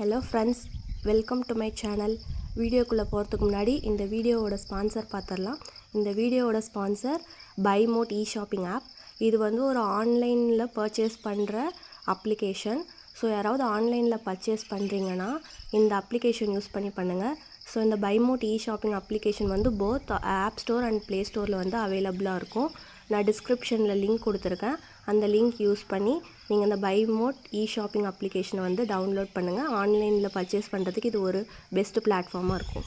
Hello friends, welcome to my channel. வீடியோக்குள்ளே போகிறதுக்கு முன்னாடி இந்த வீடியோவோட ஸ்பான்சர் பார்த்துடலாம். இந்த வீடியோவோட ஸ்பான்சர் பைமோட் ஷாப்பிங் ஆப். இது வந்து ஒரு ஆன்லைனில் பர்ச்சேஸ் பண்ணுற அப்ளிகேஷன். ஸோ யாராவது ஆன்லைனில் பர்ச்சேஸ் பண்ணுறீங்கன்னா இந்த அப்ளிகேஷன் யூஸ் பண்ணி பண்ணுங்கள். ஸோ இந்த பைமோட் ஷாப்பிங் அப்ளிகேஷன் வந்து both app store and play ஸ்டோரில் வந்து அவைலபிளாக இருக்கும். நான் டிஸ்கிரிப்ஷனில் லிங்க் கொடுத்துருக்கேன். அந்த லிங்க் யூஸ் பண்ணி நீங்கள் இந்த பைமோட் ஷாப்பிங் அப்ளிகேஷனை வந்து டவுன்லோட் பண்ணுங்கள். ஆன்லைனில் பர்ச்சேஸ் பண்ணுறதுக்கு இது ஒரு பெஸ்ட் பிளாட்ஃபார்மாக இருக்கும்.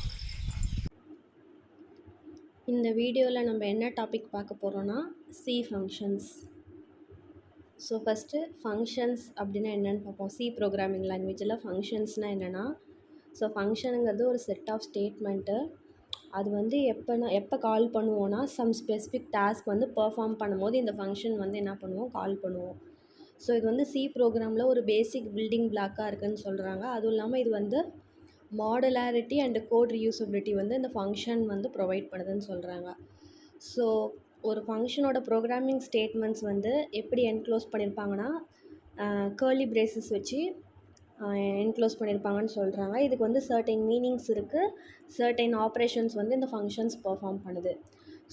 இந்த வீடியோவில் நம்ம என்ன டாபிக் பார்க்க போகிறோன்னா C functions. So first functions அப்படின்னா என்னென்னு பார்ப்போம். சி ப்ரோக்ராமிங் லாங்குவேஜில் ஃபங்க்ஷன்ஸ்னால் என்னென்னா, ஸோ ஃபங்க்ஷனுங்கிறது ஒரு செட் ஆஃப் ஸ்டேட்மெண்ட்டு. அது வந்து எப்போ கால் பண்ணுவோன்னா, சம் ஸ்பெசிஃபிக் டாஸ்க் வந்து பெர்ஃபார்ம் பண்ணும்போது இந்த ஃபங்க்ஷன் வந்து என்ன பண்ணுவோம், கால் பண்ணுவோம். ஸோ இது வந்து சி ப்ரோக்ராமில் ஒரு பேசிக் பில்டிங் பிளாக்காக இருக்குதுன்னு சொல்கிறாங்க. அதுவும் இல்லாமல் இது வந்து மாடுலாரிட்டி அண்ட் கோட் ரியூசபிலிட்டி வந்து இந்த ஃபங்க்ஷன் வந்து ப்ரொவைட் பண்ணுதுன்னு சொல்கிறாங்க. ஸோ ஒரு ஃபங்க்ஷனோட ப்ரோக்ராமிங் ஸ்டேட்மெண்ட்ஸ் வந்து எப்படி என்க்ளோஸ் பண்ணியிருப்பாங்கன்னா, கர்லி பிரேசஸ் வச்சு என்க்ளோஸ் பண்ணியிருப்பாங்கன்னு சொல்கிறாங்க. இதுக்கு வந்து சர்டைன் மீனிங்ஸ் இருக்குது, சர்டைன் ஆப்ரேஷன்ஸ் வந்து இந்த ஃபங்க்ஷன்ஸ் பெர்ஃபார்ம் பண்ணுது.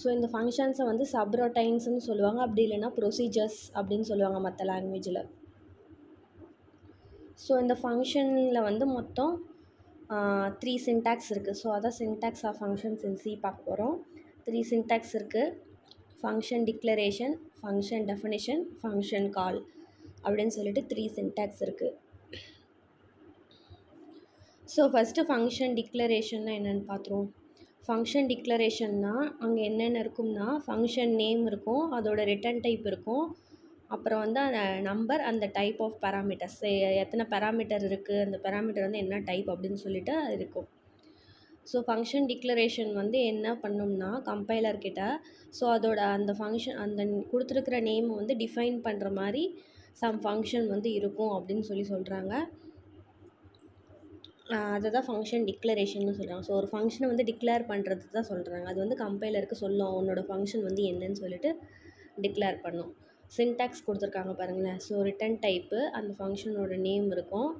ஸோ இந்த ஃபங்க்ஷன்ஸை வந்து சப்ரொட்டைன்ஸ்னு சொல்லுவாங்க, அப்படி இல்லைன்னா ப்ரொசீஜர்ஸ் அப்படின்னு சொல்லுவாங்க மற்ற லாங்குவேஜில். ஸோ இந்த ஃபங்க்ஷனில் வந்து மொத்தம் 3 சின்டாக்ஸ் இருக்குது. ஸோ அதான் syntax of functions in C பார்க்க போகிறோம். 3 சின்டாக்ஸ் இருக்குது. Function declaration, function definition, function call அப்படின்னு சொல்லிட்டு 3 சின்டாக்ஸ் இருக்குது. ஸோ ஃபஸ்ட்டு ஃபங்க்ஷன் டிக்ளரேஷன்னா என்னென்னு பார்த்துருவோம். ஃபங்க்ஷன் டிக்ளரேஷன்னா அங்கே என்னென்ன இருக்கும்னா, ஃபங்க்ஷன் நேம் இருக்கும், அதோட ரிட்டன் டைப் இருக்கும், அப்புறம் வந்து அந்த நம்பர், அந்த டைப் ஆஃப் பேராமீட்டர்ஸ், எத்தனை பேராமீட்டர் இருக்குது, அந்த பேராமீட்டர் வந்து என்ன டைப் அப்படின்னு சொல்லிட்டு இருக்கும். ஸோ ஃபங்க்ஷன் டிக்ளரேஷன் வந்து என்ன பண்ணோம்னா, கம்பைலர்கிட்ட ஸோ அதோட அந்த ஃபங்க்ஷன் அந்த கொடுத்துருக்குற நேம் வந்து டிஃபைன் பண்ணுற மாதிரி சம் ஃபங்க்ஷன் வந்து இருக்கும் அப்படின்னு சொல்கிறாங்க. அதை தான் ஃபங்க்ஷன் டிக்ளரேஷன்னு சொல்கிறாங்க. ஸோ ஒரு ஃபங்க்ஷனை வந்து டிக்ளேர் பண்ணுறது தான் சொல்கிறாங்க. அது வந்து கம்பைலருக்கு சொல்லும் உன்னோட ஃபங்க்ஷன் வந்து என்னன்னு சொல்லிட்டு டிக்ளேர் பண்ணும். சின்டாக்ஸ் கொடுத்துருக்காங்க பாருங்களேன். ஸோ ரிட்டன் டைப்பு, அந்த ஃபங்க்ஷனோட நேம் இருக்கும்.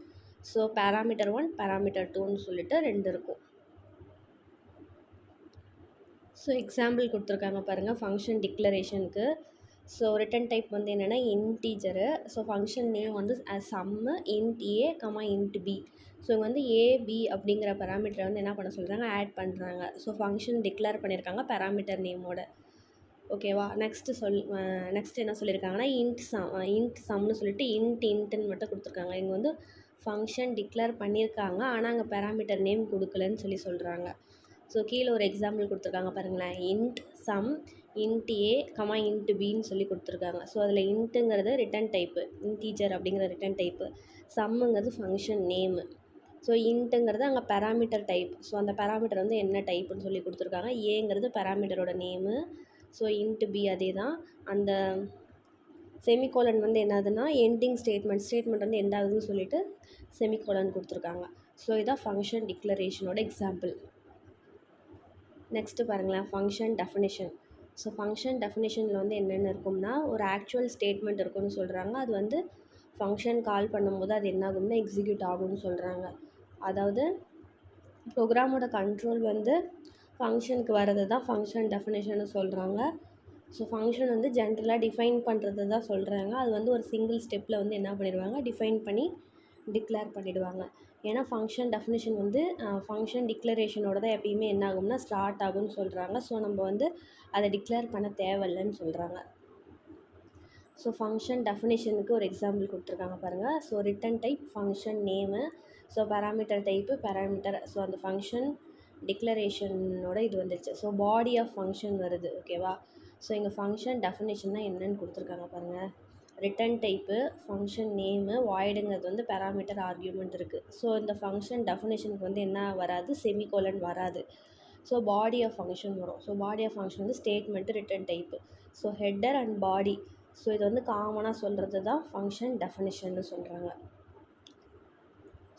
ஸோ பேராமீட்டர் 1 பேராமீட்டர் 2ன்னு சொல்லிட்டு 2 இருக்கும். ஸோ எக்ஸாம்பிள் கொடுத்துருக்காங்க பாருங்கள் ஃபங்க்ஷன் டிக்ளரேஷனுக்கு. ஸோ ரிட்டன் டைப் வந்து என்னென்னா இன்டீஜரு. ஸோ ஃபங்க்ஷன் நேம் வந்து சம்மு int a int B. So இங்கே வந்து ஏபி அப்படிங்கிற பேராமீட்டரை வந்து என்ன பண்ண சொல்கிறாங்க, ஆட் பண்ணுறாங்க. ஸோ ஃபங்க்ஷன் டிக்ளேர் பண்ணியிருக்காங்க பேராமீட்டர் நேமோட. ஓகேவா. நெக்ஸ்ட் என்ன சொல்லியிருக்காங்கன்னா இன்ட் சம்னு சொல்லிட்டு இன்ட்டுன்னு மட்டும் கொடுத்துருக்காங்க. இங்கே வந்து ஃபங்க்ஷன் டிக்ளேர் பண்ணியிருக்காங்க, ஆனால் அங்கே பேராமீட்டர் நேம் கொடுக்கலன்னு சொல்கிறாங்க. ஸோ கீழே ஒரு எக்ஸாம்பிள் கொடுத்துருக்காங்க பாருங்களேன். Int sum int a int பின்னு சொல்லி கொடுத்துருக்காங்க. ஸோ அதில் இன்ட்டுங்கிறது ரிட்டன் டைப்பு, இன்டீஜர் அப்படிங்கிற ரிட்டன் டைப்பு, சம்முங்கிறது ஃபங்க்ஷன் நேமு. ஸோ இன்ட்டுங்கிறது அங்கே பேராமீட்டர் டைப். ஸோ அந்த பேராமீட்டர் வந்து என்ன டைப்புன்னு சொல்லி கொடுத்துருக்காங்க. ஏங்கிறது பேராமீட்டரோட நேமு. ஸோ இன்ட் பி அதே தான். அந்த செமிகோலன் வந்து என்னதுன்னா எண்டிங் ஸ்டேட்மெண்ட் வந்து எண்ட் ஆகுதுன்னு சொல்லிட்டு செமிகோலன் கொடுத்துருக்காங்க. ஸோ இதான் ஃபங்க்ஷன் டிக்ளரேஷனோட எக்ஸாம்பிள். நெக்ஸ்ட்டு பாருங்களேன் ஃபங்க்ஷன் டெஃபினிஷன். ஸோ ஃபங்க்ஷன் டெஃபினிஷனில் வந்து என்னென்ன இருக்கும்னா, ஒரு ஆக்சுவல் ஸ்டேட்மெண்ட் இருக்குன்னு சொல்கிறாங்க. அது வந்து ஃபங்க்ஷன் கால் பண்ணும்போது அது என்ன ஆகும்னா எக்ஸிக்யூட் ஆகும்னு சொல்கிறாங்க. அதாவது ப்ரோக்ராமோட கண்ட்ரோல் வந்து ஃபங்க்ஷனுக்கு வர்றது தான் ஃபங்க்ஷன் டெஃபினிஷன்னு சொல்கிறாங்க. ஸோ ஃபங்க்ஷன் வந்து ஜென்ரலாக டிஃபைன் பண்ணுறது தான் சொல்கிறாங்க. அது வந்து ஒரு சிங்கிள் ஸ்டெப்பில் வந்து என்ன பண்ணிடுவாங்க, டிஃபைன் பண்ணி டிக்ளேர் பண்ணிவிடுவாங்க. ஏன்னா ஃபங்க்ஷன் டெஃபினிஷன் வந்து ஃபங்க்ஷன் டிக்ளரேஷனோட தான் எப்பயுமே என்ன ஆகும்னா ஸ்டார்ட் ஆகும்னு சொல்கிறாங்க. ஸோ நம்ம வந்து அதை டிக்ளேர் பண்ண தேவையில்லைன்னு சொல்கிறாங்க. ஸோ ஃபங்க்ஷன் டெஃபினிஷனுக்கு ஒரு எக்ஸாம்பிள் கொடுத்துருக்காங்க பாருங்கள். So return type function name, so parameter type parameter. So அந்த ஃபங்க்ஷன் டிக்ளரேஷனோட இது வந்துடுச்சு. ஸோ பாடி ஆஃப் ஃபங்க்ஷன் வருது. ஓகேவா. ஸோ இங்கே ஃபங்க்ஷன் டெஃபினிஷன்னா என்னென்னு கொடுத்துருக்காங்க பாருங்கள். ரிட்டன் டைப்பு, ஃபங்க்ஷன் நேமு, வாய்டுங்கிறது வந்து பேராமீட்டர் ஆர்கியூமெண்ட் இருக்குது. ஸோ இந்த ஃபங்க்ஷன் டெஃபினிஷனுக்கு வந்து என்ன வராது, செமிகோலன் வராது. ஸோ பாடி ஆஃப் ஃபங்க்ஷன் வரும். ஸோ பாடி ஆஃப் ஃபங்க்ஷன் வந்து statement return type. So header and body. So இது வந்து காமனாக சொல்கிறது தான் ஃபங்க்ஷன் டெஃபினிஷன்னு சொல்கிறாங்க.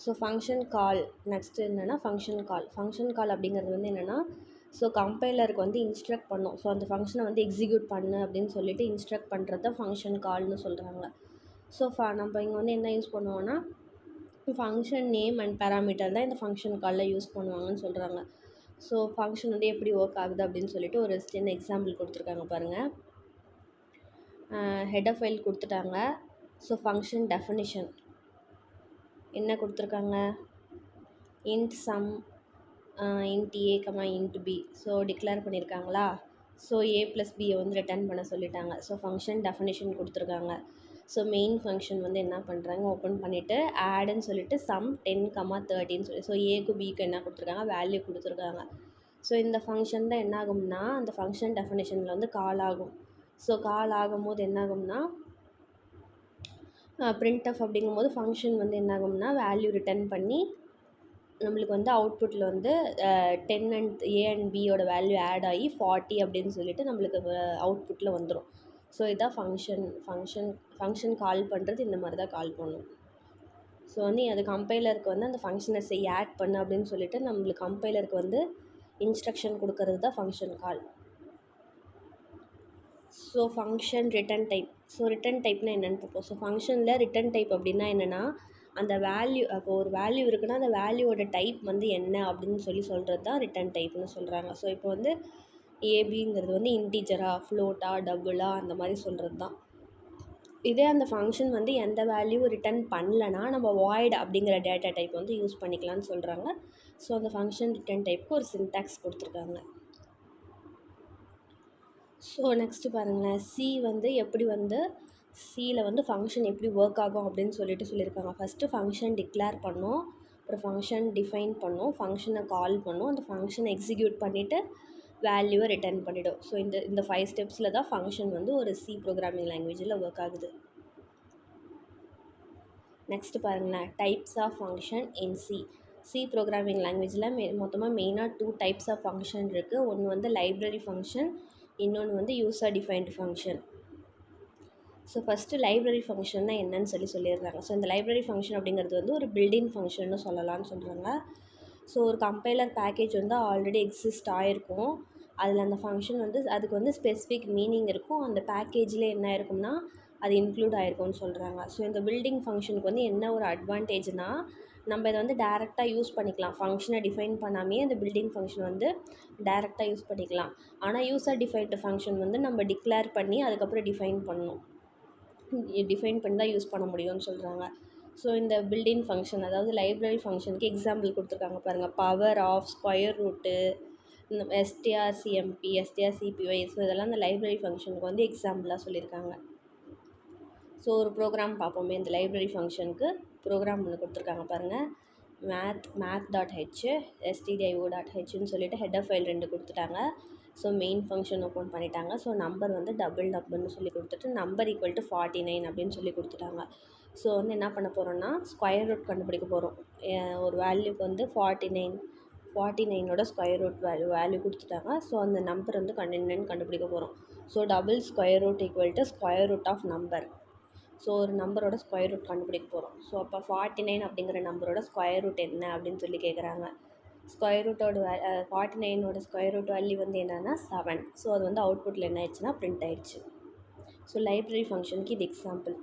ஸோ ஃபங்க்ஷன் கால் நெக்ஸ்ட்டு என்னென்னா ஃபங்க்ஷன் கால் அப்படிங்கிறது வந்து என்னென்னா, ஸோ கம்பைலருக்கு வந்து இன்ஸ்ட்ரக்ட் பண்ணும். ஸோ அந்த ஃபங்க்ஷனை வந்து எக்ஸிக்யூட் பண்ணு அப்படின்னு சொல்லிட்டு இன்ஸ்ட்ரக்ட் பண்ணுறது தான் ஃபங்க்ஷன் கால்னு சொல்கிறாங்க. ஸோ நம்ம இங்கே வந்து என்ன யூஸ் பண்ணுவோன்னா, ஃபங்க்ஷன் நேம் அண்ட் பேராமீட்டர் தான் இந்த ஃபங்க்ஷன் காலில் யூஸ் பண்ணுவாங்கன்னு சொல்கிறாங்க. ஸோ ஃபங்க்ஷன் வந்து எப்படி ஒர்க் ஆகுது அப்படின்னு சொல்லிட்டு ஒரு சின்ன எக்ஸாம்பிள் கொடுத்துருக்காங்க பாருங்கள். ஹெடர் ஃபைல் கொடுத்துட்டாங்க. ஸோ ஃபங்க்ஷன் டெஃபினிஷன் என்ன கொடுத்துருக்காங்க, int sum int a, int b. So declare பண்ணியிருக்காங்களா. ஸோ a + b வந்து ரிட்டர்ன் பண்ண சொல்லிட்டாங்க. ஸோ ஃபங்க்ஷன் டெஃபினிஷன் கொடுத்துருக்காங்க. ஸோ மெயின் ஃபங்க்ஷன் வந்து என்ன பண்ணுறாங்க, ஓப்பன் பண்ணிவிட்டு ஆடுன்னு சொல்லிட்டு சம் 10, 30 சொல்லி, ஸோ ஏக்கு பிக்கு என்ன கொடுத்துருக்காங்க, வேல்யூ கொடுத்துருக்காங்க. ஸோ இந்த ஃபங்க்ஷன் தான் என்ன ஆகும்னா அந்த ஃபங்க்ஷன் டெஃபினிஷனில் வந்து கால் ஆகும். ஸோ கால் ஆகும்போது என்ன ஆகும்னா printf அப்படிங்கும்போது ஃபங்க்ஷன் வந்து என்ன ஆகும்னா வேல்யூ ரிட்டர்ன் பண்ணி நம்மளுக்கு வந்து அவுட்புட்டில் வந்து 10 அண்ட் a அண்ட் பியோட வேல்யூ ஆட் ஆகி 40 அப்படின்னு சொல்லிட்டு நம்மளுக்கு அவுட்புட்டில் வந்துடும். ஸோ இதான் ஃபங்க்ஷன் கால் பண்ணுறது இந்த மாதிரி தான் கால் பண்ணும். ஸோ வந்து அது கம்பைலருக்கு வந்து அந்த ஃபங்க்ஷனை ஆட் பண்ணு அப்படின்னு சொல்லிட்டு நம்மளுக்கு கம்பைலருக்கு வந்து இன்ஸ்ட்ரக்ஷன் கொடுக்கறது தான் function call. So function return type. So return டைப்னா என்னென்னு பார்ப்போம். ஸோ ஃபங்க்ஷனில் ரிட்டன் டைப் அப்படின்னா என்னென்னா அந்த வேல்யூ, அப்போ ஒரு வேல்யூ இருக்குன்னா அந்த வேல்யூவோட டைப் வந்து என்ன அப்படின்னு சொல்கிறது தான் ரிட்டன் டைப்னு சொல்கிறாங்க. ஸோ இப்போ வந்து ஏபிங்கிறது வந்து இன்டீஜரா, ஃப்ளோட்டா, டபுளா அந்த மாதிரி சொல்கிறது தான். இதே அந்த ஃபங்க்ஷன் வந்து எந்த வேல்யூ ரிட்டன் பண்ணலன்னா நம்ம வாய்ட் அப்படிங்கிற டேட்டா டைப் வந்து யூஸ் பண்ணிக்கலாம்னு சொல்கிறாங்க. ஸோ அந்த ஃபங்க்ஷன் ரிட்டன் டைப்புக்கு ஒரு சின்டாக்ஸ் கொடுத்துருக்காங்க. ஸோ நெக்ஸ்ட்டு பாருங்களேன், சியில் வந்து ஃபங்க்ஷன் எப்படி ஒர்க் ஆகும் அப்படின்னு சொல்லியிருக்காங்க. ஃபஸ்ட்டு ஃபங்க்ஷன் டிக்ளேர் பண்ணோம், அப்புறம் ஃபங்க்ஷன் டிஃபைன் பண்ணோம், ஃபங்க்ஷனை கால் பண்ணோம், அந்த ஃபங்க்ஷனை எக்ஸிக்யூட் பண்ணிவிட்டு வேல்யூவை ரிட்டர்ன் பண்ணிவிடும். ஸோ இந்த 5 ஸ்டெப்ஸில் தான் ஃபங்க்ஷன் வந்து ஒரு சி ப்ரோக்ராமிங் லாங்குவேஜில் ஒர்க் ஆகுது. நெக்ஸ்ட்டு பாருங்களேன், types of function in C programming லாங்குவேஜில் மொத்தமாக மெயினாக 2 டைப்ஸ் ஆஃப் ஃபங்க்ஷன் இருக்குது. ஒன்று வந்து லைப்ரரி ஃபங்க்ஷன், இன்னொன்று வந்து user defined function. So first library ஃபங்க்ஷன்னா என்னன்னு சொல்லிடுறாங்க. ஸோ இந்த லைப்ரரி ஃபங்க்ஷன் அப்படிங்கிறது வந்து ஒரு பில்டின் ஃபங்க்ஷன்னு சொல்லலாம்னு சொல்கிறாங்க. ஸோ ஒரு கம்பைலர் பேக்கேஜ் வந்து ஆல்ரெடி எக்ஸிஸ்ட் ஆகிருக்கும். அதில் அந்த ஃபங்க்ஷன் வந்து அதுக்கு வந்து ஸ்பெசிஃபிக் மீனிங் இருக்கும். அந்த பேக்கேஜில் என்ன இருக்கும்னா அது இன்க்ளூட் ஆகிருக்கும்னு சொல்கிறாங்க. ஸோ இந்த பில்டிங் ஃபங்க்ஷனுக்கு வந்து என்ன ஒரு அட்வான்டேஜ்னால் நம்ம இதை வந்து டேரெக்டாக யூஸ் பண்ணிக்கலாம். ஃபங்க்ஷனை டிஃபைன் பண்ணாமே அந்த பில்டிங் ஃபங்க்ஷன் வந்து டேரெக்டாக யூஸ் பண்ணிக்கலாம். ஆனால் யூசர் டிஃபைன்டு ஃபங்க்ஷன் வந்து நம்ம டிக்ளேர் பண்ணி அதுக்கப்புறம் டிஃபைன் பண்ணி தான் யூஸ் பண்ண முடியும்னு சொல்கிறாங்க. ஸோ இந்த பில்டின் ஃபங்க்ஷன், அதாவது லைப்ரரி ஃபங்க்ஷனுக்கு எக்ஸாம்பிள் கொடுத்துருக்காங்க பாருங்கள். பவர் ஆஃப், ஸ்கொயர் ரூட்டு, இந்த strcmp, strcpy. ஸோ இதெல்லாம் இந்த லைப்ரரி ஃபங்க்ஷனுக்கு வந்து எக்ஸாம்பிளாக சொல்லியிருக்காங்க. ஸோ ஒரு ப்ரோக்ராம் பார்ப்போமே. இந்த லைப்ரரி ஃபங்க்ஷனுக்கு ப்ரோக்ராம் ஒன்று கொடுத்துருக்காங்க பாருங்கள். math.h, stdio.hன்னு சொல்லிட்டு ஹெடர் ஃபைல் 2 கொடுத்துட்டாங்க. ஸோ மெயின் ஃபங்க்ஷன் ஓப்பன் பண்ணிட்டாங்க. ஸோ நம்பர் வந்து டபுள் நம்பர்னு சொல்லி கொடுத்துட்டு நம்பர் ஈக்குவல் டு 49 அப்படின்னு சொல்லி கொடுத்துட்டாங்க. ஸோ வந்து என்ன பண்ண போகிறோன்னா ஸ்கொயர் ரூட் கண்டுபிடிக்க போகிறோம். ஒரு வேல்யூக்கு வந்து 49ஓட ஸ்கொயர் ரூட் வேல்யூ கொடுத்துட்டாங்க. ஸோ அந்த நம்பர் வந்து என்னன்னு கண்டுபிடிக்க போகிறோம். So double square root equal to square root of number. So ஒரு நம்பரோட ஸ்கொயர் ரூட் கண்டுபிடிக்க போகிறோம். ஸோ அப்போ 49 அப்படிங்கிற நம்பரோட ஸ்கொயர் ரூட் என்ன அப்படின்னு சொல்லி கேட்குறாங்க. ஸ்கொயர் ரூட்டோட 49ஓட ஸ்கொயர் ரூட் வேல்யூ வந்து என்னென்னா 7. ஸோ அது வந்து அவுட்புட்டில் என்ன ஆயிடுச்சுன்னா பிரிண்ட் ஆயிடுச்சு. ஸோ லைப்ரரி ஃபங்க்ஷனுக்கு இது எக்ஸாம்பிள்.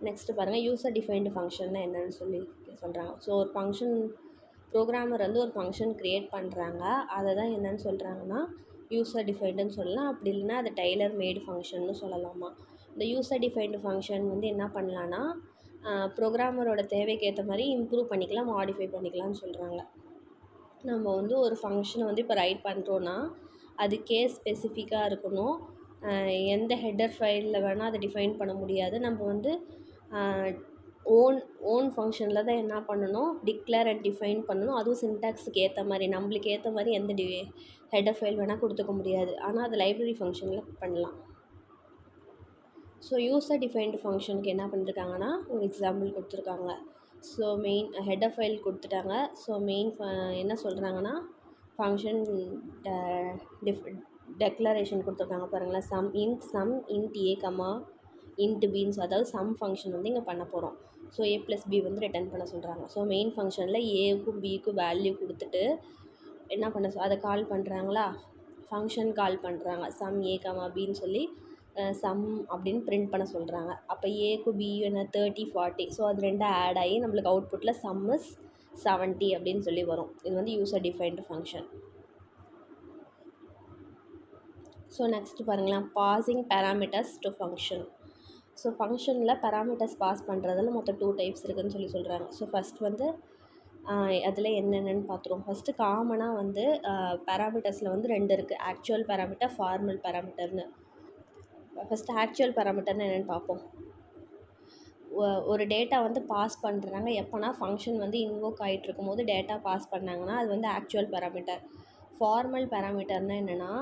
நெக்ஸ்ட்டு பாருங்கள், யூசர் டிஃபைன்டு ஃபங்க்ஷன்னா என்னென்னு சொல்கிறாங்க. ஸோ ஒரு ஃபங்க்ஷன் ப்ரோக்ராமர் வந்து ஒரு ஃபங்க்ஷன் க்ரியேட் பண்ணுறாங்க. அதை தான் என்னென்னு சொல்கிறாங்கன்னா யூசர் டிஃபைன்டுன்னு சொல்லலாம். அப்படி இல்லைன்னா அது டெய்லர் மேடு ஃபங்க்ஷன்னு சொல்லலாமா. இந்த யூசர் டிஃபைன்டு ஃபங்க்ஷன் வந்து என்ன பண்ணலான்னா ப்ரோக்ராமரோட தேவைக்கு ஏற்ற மாதிரி இம்ப்ரூவ் பண்ணிக்கலாம், மாடிஃபை பண்ணிக்கலாம்னு சொல்கிறாங்க. நம்ம வந்து ஒரு ஃபங்க்ஷனை வந்து இப்போ ரைட் பண்ணுறோன்னா அது கேஸ் ஸ்பெசிஃபிக்காக இருக்கணும். எந்த ஹெடர் ஃபைலில் வேணால் அதை டிஃபைன் பண்ண முடியாது. நம்ம வந்து ஓன் ஃபங்க்ஷனில் தான் என்ன பண்ணணும், டிக்ளேர் அண்ட் டிஃபைன் பண்ணணும். அதுவும் சின்டாக்ஸுக்கு ஏற்ற மாதிரி, நம்மளுக்கு ஏற்ற மாதிரி எந்த ஹெடர் ஃபைல் வேணால் கொடுத்துக்க முடியாது. ஆனால் அது லைப்ரரி ஃபங்க்ஷனில் பண்ணலாம். ஸோ யூசர் டிஃபைன்டு ஃபங்க்ஷனுக்கு என்ன பண்ணியிருக்காங்கன்னா ஒரு எக்ஸாம்பிள் கொடுத்துருக்காங்க. ஸோ மெயின் ஹெடர் ஃபைல் கொடுத்துட்டாங்க. ஸோ மெயின் என்ன சொல்கிறாங்கன்னா ஃபங்க்ஷன் டெக்ளரேஷன் கொடுத்துருக்காங்க பாருங்களேன். Sum int a, int b. அதாவது சம் ஃபங்க்ஷன் வந்து இங்கே பண்ண போகிறோம். ஸோ a + b வந்து ரிட்டர்ன் பண்ண சொல்கிறாங்க. ஸோ மெயின் ஃபங்க்ஷனில் ஏக்கும் பிக்கும் வேல்யூ கொடுத்துட்டு என்ன பண்ண அதை கால் பண்ணுறாங்களா, ஃபங்க்ஷன் கால் பண்ணுறாங்க. சம் a, bன்னு சொல்லி சம் அப்படின்னு பிரிண்ட் பண்ண சொல்கிறாங்க. அப்போ ஏக்கு பியும் என்ன 30 40. ஸோ அது ரெண்டும் ஆட் ஆகி நம்மளுக்கு அவுட்புட்டில் சம் இஸ் 70 அப்படின்னு சொல்லி வரும். இது வந்து user defined function. So next பாருங்களேன், passing parameters to function. So ஃபங்க்ஷனில் பேராமீட்டர்ஸ் பாஸ் பண்ணுறதுல மொத்தம் 2 டைப்ஸ் இருக்குதுன்னு சொல்லி சொல்கிறாங்க. ஸோ ஃபஸ்ட் வந்து அதில் என்னென்னு பார்த்துருவோம். ஃபஸ்ட்டு காமனாக வந்து பேராமீட்டர்ஸில் வந்து 2 இருக்குது, ஆக்சுவல் பேராமீட்டர், ஃபார்மல் பேராமீட்டர்னு. ஃபஸ்ட்டு ஆக்சுவல் பேராமீட்டர்னு என்னென்னு பார்ப்போம். ஒரு டேட்டா வந்து பாஸ் பண்ணுறாங்க எப்போனா ஃபங்க்ஷன் வந்து இன்வோக் ஆகிட்டு இருக்கும்போது டேட்டா பாஸ் பண்ணாங்கன்னா அது வந்து ஆக்சுவல் பேராமீட்டர். ஃபார்மல் பேராமீட்டர்னால் என்னென்னா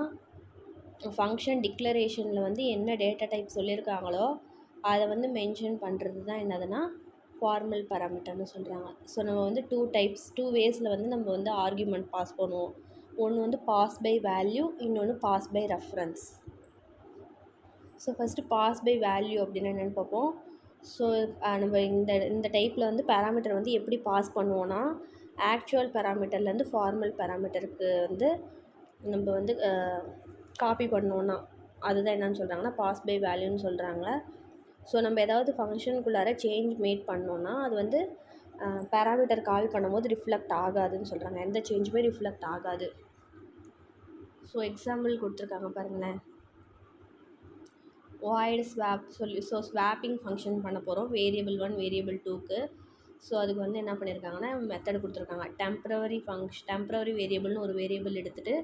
ஃபங்க்ஷன் டிக்ளரேஷனில் வந்து என்ன டேட்டா டைப் சொல்லியிருக்காங்களோ அதை வந்து மென்ஷன் பண்ணுறது தான் என்னதுன்னா ஃபார்மல் பேராமீட்டர்னு சொல்கிறாங்க. ஸோ நம்ம வந்து 2 வேஸில் வந்து நம்ம வந்து ஆர்கியூமெண்ட் பாஸ் பண்ணுவோம். ஒன்று வந்து பாஸ் பை வேல்யூ, இன்னொன்று pass by reference. So first pass by value அப்படின்னு என்னென்னு பார்ப்போம். ஸோ நம்ம இந்த டைப்பில் வந்து பேராமீட்டர் வந்து எப்படி பாஸ் பண்ணுவோன்னா ஆக்சுவல் பேராமீட்டர்லேருந்து ஃபார்மல் பேராமீட்டருக்கு வந்து நம்ம வந்து காப்பி பண்ணோன்னா அதுதான் என்னென்னு சொல்கிறாங்கன்னா பாஸ் பை வேல்யூன்னு சொல்கிறாங்க. ஸோ நம்ம ஏதாவது ஃபங்க்ஷனுக்குள்ளார சேஞ்ச் மேட் பண்ணோன்னா அது வந்து பேராமீட்டர் கால் பண்ணும்போது ரிஃப்ளெக்ட் ஆகாதுன்னு சொல்கிறாங்க. எந்த சேஞ்சுமே ரிஃப்ளெக்ட் ஆகாது. ஸோ எக்ஸாம்பிள் கொடுத்துருக்காங்க பாருங்களேன். void swap சொல்லி ஸ்வாப்பிங் ஃபங்க்ஷன் பண்ண போகிறோம் வேரியபிள் 1 வேரியபிள் 2க்கு. ஸோ அதுக்கு வந்து என்ன பண்ணியிருக்காங்கன்னா மெத்தட் கொடுத்துருக்காங்க. டெம்பரரி வேரியபிள்னு ஒரு வேரியபிள் எடுத்துகிட்டு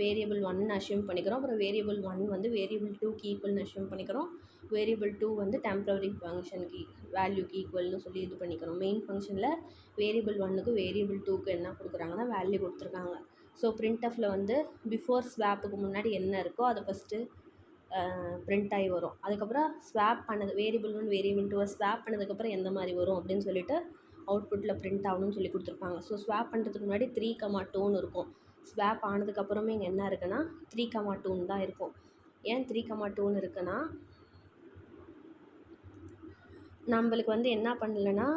வேரியபிள் 1 அஷ்யூம் பண்ணிக்கிறோம். அப்புறம் வேரியபிள் 1 வந்து வேரியபிள் 2க்கு ஈக்குவல்னு அஷ்யூம் பண்ணிக்கிறோம். வேரியபிள் 2 வந்து டெம்பரரி ஃபங்க்ஷனுக்கு வேல்யூக்கு ஈக்குவல்னு சொல்லி இது பண்ணிக்கிறோம். மெயின் ஃபங்க்ஷனில் வேரியபிள் 1க்கு வேரியபிள் 2க்கு என்ன கொடுக்குறாங்கன்னா வேல்யூ கொடுத்துருக்காங்க. ஸோ பிரிண்ட்எஃப்பில் வந்து பிஃபோர் ஸ்வாப்புக்கு முன்னாடி என்ன இருக்கோ அதை ஃபஸ்ட்டு பிரிண்ட் ஆகி வரும். அதுக்கப்புறம் ஸ்வாப் பண்ணது வேரியபிள் 1 வேரியபிள் 2 ஸ்வாப் பண்ணதுக்கப்புறம் எந்த மாதிரி வரும் அப்படின்னு சொல்லிட்டு அவுட்புட்டில் பிரிண்ட் ஆகணும்னு சொல்லி கொடுத்துருப்பாங்க. ஸோ ஸ்வாப் பண்ணுறதுக்கு முன்னாடி 3,2ன்னு இருக்கும். ஸ்வாப் ஆனதுக்கப்புறமே இங்கே என்ன இருக்குன்னா 3,2ன்னு தான் இருக்கும். ஏன் 3,2ன்னு இருக்குன்னா நம்மளுக்கு வந்து என்ன பண்ணலைன்னா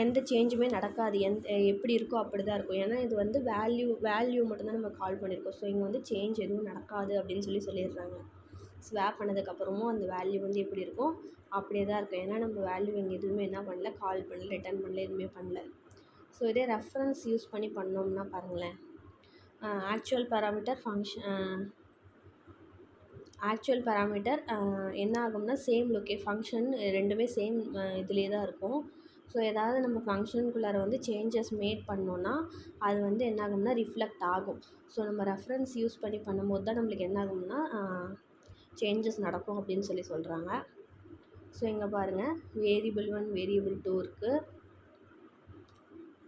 எந்த சேஞ்சுமே நடக்காது. எப்படி இருக்கோ அப்படி தான் இருக்கும். ஏன்னா இது வந்து வேல்யூ மட்டும்தான் நம்ம கால் பண்ணியிருக்கோம். ஸோ இங்கே வந்து சேஞ்ச் எதுவும் நடக்காது அப்படின்னு சொல்லிடுறாங்க. ஸ்வாப் பண்ணதுக்கப்புறமும் அந்த வேல்யூ வந்து எப்படி இருக்கும் அப்படியே தான் இருக்கும். ஏன்னா நம்ம வேல்யூ இங்கே எதுவுமே என்ன பண்ணல, கால் பண்ணல, ரிட்டர்ன் பண்ணல, எதுவுமே பண்ணல. ஸோ இதே ரெஃபரன்ஸ் யூஸ் பண்ணி பண்ணோம்னா பாருங்களேன், ஆக்சுவல் பேராமீட்டர் என்ன ஆகும்னா சேம் ஃபங்க்ஷன் ரெண்டுமே சேம் இதுலேயே தான் இருக்கும். ஸோ ஏதாவது நம்ம ஃபங்க்ஷனுக்குள்ளார வந்து சேஞ்சஸ் மேட் பண்ணோன்னா அது வந்து என்ன ஆகும்னா ரிஃப்ளெக்ட் ஆகும். ஸோ நம்ம ரெஃபரன்ஸ் யூஸ் பண்ணி பண்ணும்போது தான் நம்மளுக்கு என்ன ஆகும்னா சேஞ்சஸ் நடக்கும் அப்படின்னு சொல்கிறாங்க. ஸோ இங்கே பாருங்கள் வேரியபிள் 1 வேரியபிள் 2 இருக்குது.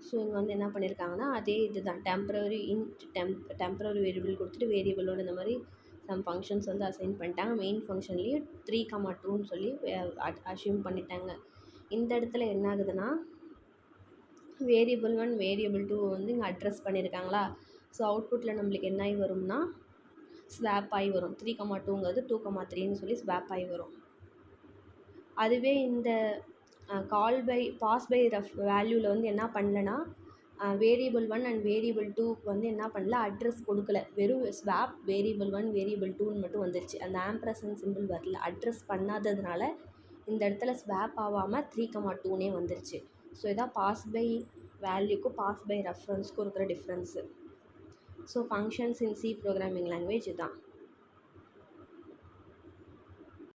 ஸோ இங்கே வந்து என்ன பண்ணியிருக்காங்கன்னா அதே இது தான் டெம்பரரி வேரியபிள் கொடுத்துட்டு வேரியபிள் 1 இந்த மாதிரி சம் ஃபங்க்ஷன்ஸ் வந்து அசைன் பண்ணிட்டாங்க. மெயின் ஃபங்க்ஷன்லேயும் 3,2ன்னு சொல்லி அஷ்யூம் பண்ணிட்டாங்க. இந்த இடத்துல என்ன ஆகுதுன்னா வேரியபிள் 1 வேரியபிள் 2 வந்து இங்கே அட்ரஸ் பண்ணியிருக்காங்களா. ஸோ அவுட்புட்டில் நம்மளுக்கு என்ன ஆகி வரும்னா ஸ்வாப் ஆகி வரும். 3,2ங்கிறது 2,3ன்னு சொல்லி ஸ்வாப் ஆகி வரும். அதுவே இந்த பாஸ் பை வேல்யூவில் வந்து என்ன பண்ணலன்னா வேரியபிள் 1 அண்ட் வேரியபிள் 2க்கு வந்து என்ன பண்ணல, அட்ரஸ் கொடுக்கல. வெறும் ஸ்வாப் வேரியபிள் 1 வேரியபிள் 2ன்னு மட்டும் வந்துருச்சு. அந்த ஆம்பர்சன்ட் சிம்பிள் வரல. அட்ரஸ் பண்ணாததுனால இந்த இடத்துல ஸ்வாப் ஆகாமல் 3,2னே வந்துருச்சு. ஸோ இதான் பாஸ் பை வேல்யூக்கும் பாஸ் பை ரெஃபரன்ஸ்க்கும் இருக்கிற difference. So functions in C programming language இதுதான்.